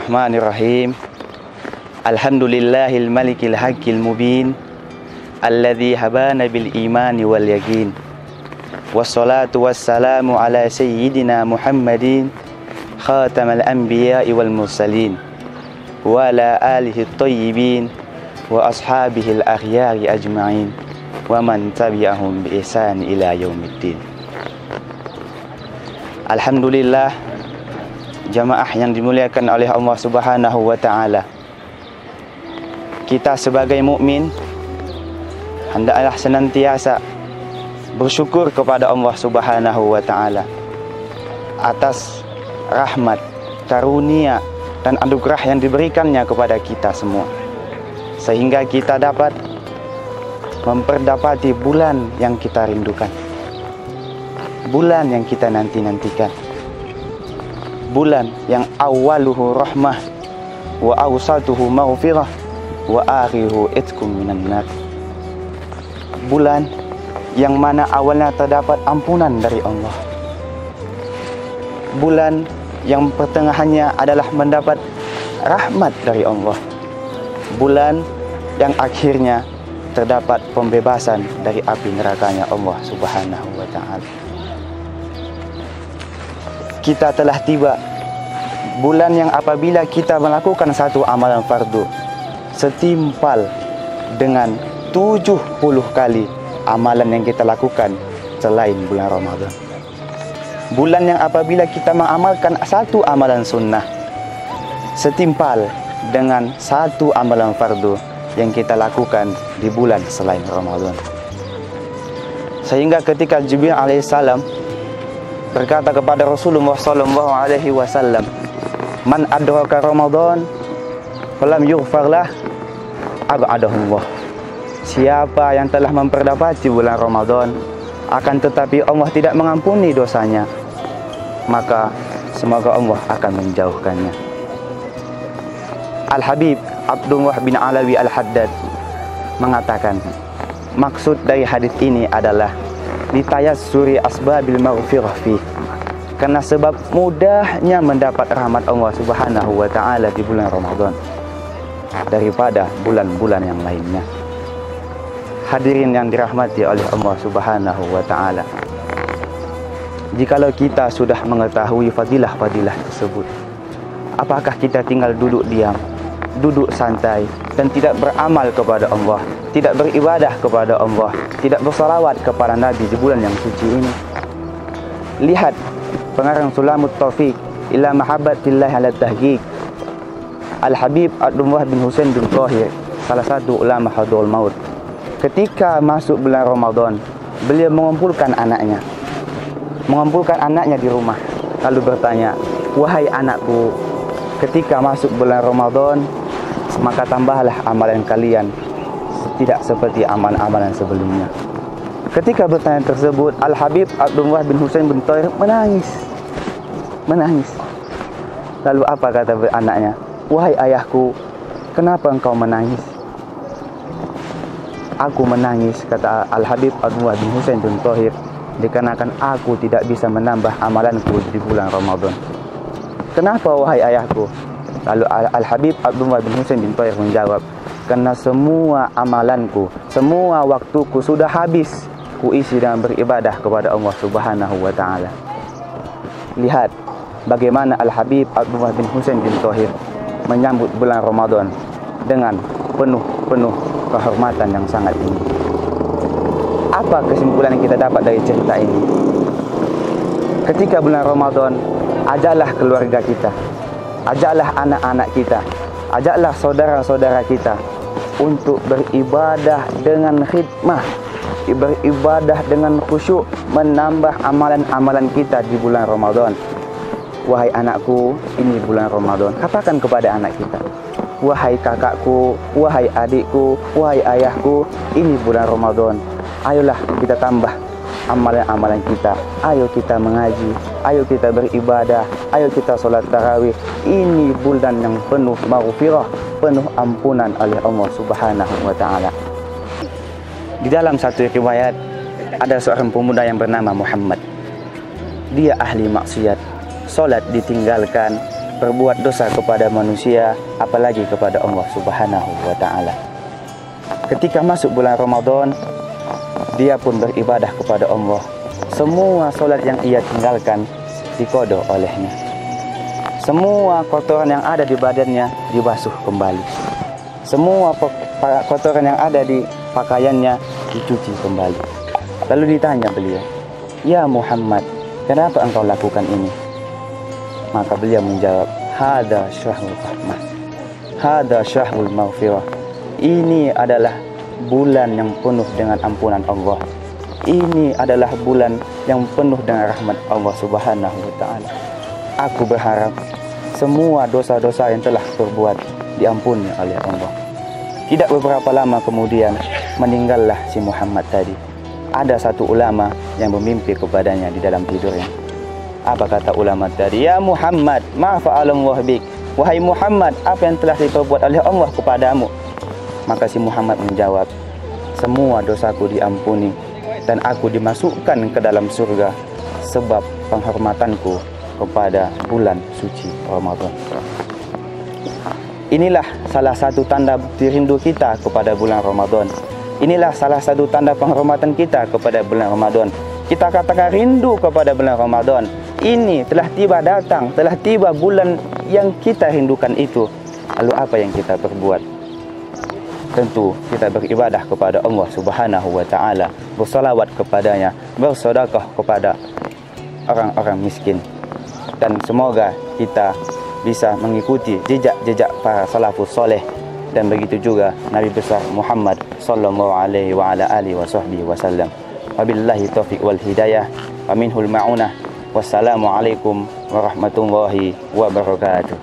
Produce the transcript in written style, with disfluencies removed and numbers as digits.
Bismillahirrahmanirrahim. Alhamdulillahil malikil haqqil mubin alladzi habana bil imani wal yaqin. Wassalatu wassalamu ala sayyidina Muhammadin khatamal anbiya'i wal mursalin wa ala alihi thayyibin wa ashabihil akhyari ajma'in wa man tabi'ahum bi ihsan ila yaumiddin. Alhamdulillah, jamaah yang dimuliakan oleh Allah Subhanahu wa taala. Kita sebagai mukmin hendaklah senantiasa bersyukur kepada Allah Subhanahu wa taala atas rahmat, karunia dan anugerah yang diberikannya kepada kita semua, sehingga kita dapat memperdapati bulan yang kita rindukan, bulan yang kita nanti-nantikan, bulan yang awaluhu rahmah wa awsatuhu maghfirah wa akhiruhu itqum minan nar. Bulan yang mana awalnya terdapat ampunan dari Allah, bulan yang pertengahannya adalah mendapat rahmat dari Allah, bulan yang akhirnya terdapat pembebasan dari api nerakanya Allah Subhanahu wa taala. Kita telah tiba bulan yang apabila kita melakukan satu amalan fardu setimpal dengan 70 kali amalan yang kita lakukan selain bulan Ramadan. Bulan yang apabila kita mengamalkan satu amalan sunnah setimpal dengan satu amalan fardu yang kita lakukan di bulan selain Ramadan. Sehingga ketika Jibril alaihissalam berkata kepada Rasulullah sallallahu alaihi wasallam, "Man adraka Ramadan falam yughfar lah ab'adahullah." Siapa yang telah memperdapati bulan Ramadan akan tetapi Allah tidak mengampuni dosanya, maka semoga Allah akan menjauhkannya. Al-Habib Abdullah bin Alawi Al-Haddad mengatakan, maksud dari hadis ini adalah litayassuri asbabil maghfirah fi, karena sebab mudahnya mendapat rahmat Allah Subhanahu wa taala di bulan Ramadan daripada bulan-bulan yang lainnya. Hadirin yang dirahmati oleh Allah Subhanahu wa taala, jikalau kita sudah mengetahui fadilah-fadilah tersebut, apakah kita tinggal duduk diam, duduk santai dan tidak beramal kepada Allah, tidak beribadah kepada Allah, tidak bersalawat kepada Nabi di bulan yang suci ini? Lihat pengarang Sulamut Taufiq ila mahabbatillah ala tahqiq, Al-Habib Abdullah bin Husain bin Thahir, salah satu ulama hadul maut. Ketika masuk bulan Ramadan, beliau mengumpulkan anaknya di rumah, lalu bertanya, "Wahai anakku, ketika masuk bulan Ramadan, maka tambahlah amalan kalian tidak seperti amalan-amalan sebelumnya." Ketika bertanya tersebut, Al-Habib Abdullah bin Husain bin Thahir menangis. Lalu apa kata anaknya? "Wahai ayahku, kenapa engkau menangis?" "Aku menangis," kata Al-Habib Abdullah bin Husain bin Thahir, "dikarenakan aku tidak bisa menambah amalanku di bulan Ramadan." "Kenapa wahai ayahku?" Lalu Al-Habib Abdullah bin Husain bin Thahir menjawab, "Karena semua amalanku, semua waktuku sudah habis kuisi dengan beribadah kepada Allah Subhanahu wa taala." Lihat bagaimana Al-Habib Abdullah bin Husain bin Thahir menyambut bulan Ramadan dengan penuh kehormatan yang sangat tinggi. Apa kesimpulan yang kita dapat dari cerita ini? Ketika bulan Ramadan, ajaklah keluarga kita, ajaklah anak-anak kita, ajaklah saudara-saudara kita untuk beribadah dengan khidmah, beribadah dengan khusyuk, menambah amalan-amalan kita di bulan Ramadan. Wahai anakku, ini bulan Ramadan. Katakan kepada anak kita, wahai kakakku, wahai adikku, wahai ayahku, ini bulan Ramadan. Ayolah kita tambah amalan-amalan kita. Ayo kita mengaji, ayo kita beribadah, ayo kita solat tarawih. Ini bulan yang penuh maghfirah, penuh ampunan oleh Allah Subhanahu wa taala. Di dalam satu riwayat ada seorang pemuda yang bernama Muhammad. Dia ahli maksiat, solat ditinggalkan, berbuat dosa kepada manusia, apalagi kepada Allah Subhanahu wa taala. Ketika masuk bulan Ramadan, dia pun beribadah kepada Allah. Semua solat yang ia tinggalkan diqada olehnya. Semua kotoran yang ada di badannya dibasuh kembali. Semua kotoran yang ada di pakaiannya dicuci kembali. Lalu ditanya beliau, "Ya Muhammad, kenapa engkau lakukan ini?" Maka beliau menjawab, "Hada syahrul rahmah, hada syahrul maghfirah." Ini adalah bulan yang penuh dengan ampunan Allah. Ini adalah bulan yang penuh dengan rahmat Allah Subhanahu wa taala. Aku berharap semua dosa-dosa yang telah berbuat diampuni oleh Allah. Tidak beberapa lama kemudian meninggallah si Muhammad tadi. Ada satu ulama yang bermimpi kepadanya di dalam tidurnya. Apa kata ulama tadi? "Ya Muhammad, ma fa'alallahu bik." Wahai Muhammad, apa yang telah diperbuat oleh Allah kepadamu? Maka si Muhammad menjawab, "Semua dosaku diampuni dan aku dimasukkan ke dalam surga sebab penghormatanku kepada bulan suci Ramadan." Inilah salah satu tanda bukti rindu kita kepada bulan Ramadan. Inilah salah satu tanda penghormatan kita kepada bulan Ramadan. Kita katakan rindu kepada bulan Ramadan. Ini telah tiba datang, telah tiba bulan yang kita rindukan itu. Lalu apa yang kita perbuat? Tentu kita beribadah kepada Allah Subhanahu wa taala, bersalawat kepadanya, bersedekah kepada orang-orang miskin. Dan semoga kita bisa mengikuti jejak-jejak para salafus soleh, dan begitu juga Nabi besar Muhammad sallallahu alaihi wa ala alihi wa sahbihi wasallam. Wabillahi taufiq wal hidayah wa minhul ma'unah. Wassalamualaikum warahmatullahi wabarakatuh.